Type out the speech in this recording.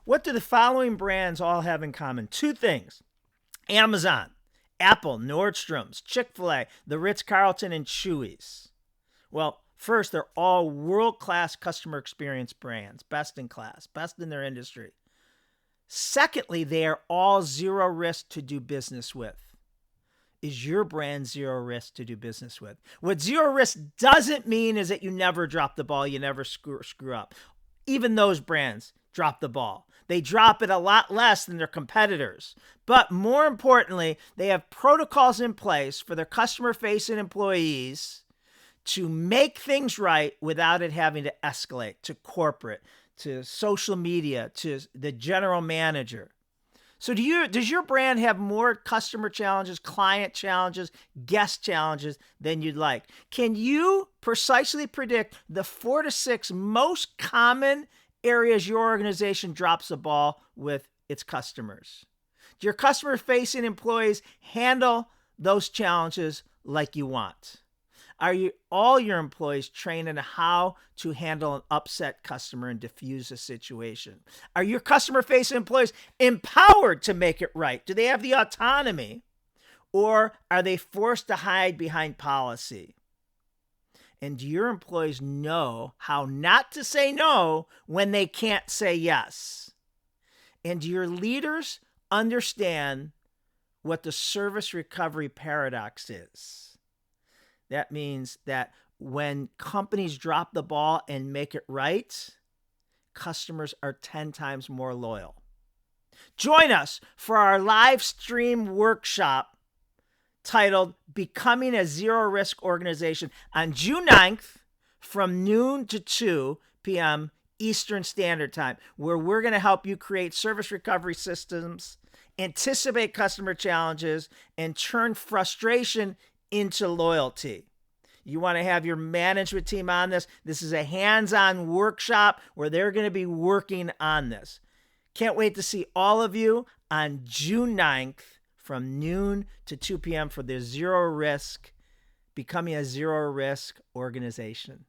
What do the following brands all have in common? Two things: Amazon, Apple, Nordstrom's, Chick-fil-A, the Ritz-Carlton, and Chewy's. Well, first, they're all world-class customer experience brands, best in class, best in their industry. Secondly, they are all zero risk to do business with. Is your brand zero risk to do business with? What zero risk doesn't mean is that you never drop the ball, you never screw up. Even those brands drop the ball. They drop it a lot less than their competitors. But more importantly, they have protocols in place for their customer-facing employees to make things right without it having to escalate to corporate, to social media, to the general manager. So does your brand have more customer challenges, client challenges, guest challenges than you'd like? Can you precisely predict the 4 to 6 most common areas your organization drops the ball with its customers? Do your customer-facing employees handle those challenges like you want? Are all your employees trained in how to handle an upset customer and diffuse a situation? Are your customer-facing employees empowered to make it right? Do they have the autonomy? Or are they forced to hide behind policy? And do your employees know how not to say no when they can't say yes? And do your leaders understand what the service recovery paradox is? That means that when companies drop the ball and make it right, customers are 10 times more loyal. Join us for our live stream workshop titled Becoming a Zero Risk Organization on June 9th from noon to 2 p.m. Eastern Standard Time, where we're going to help you create service recovery systems, anticipate customer challenges, and turn frustration into loyalty. You want to have your management team on this. This is a hands-on workshop where they're going to be working on this. Can't wait to see all of you on June 9th from noon to 2 p.m. for the Becoming a Zero Risk Organization.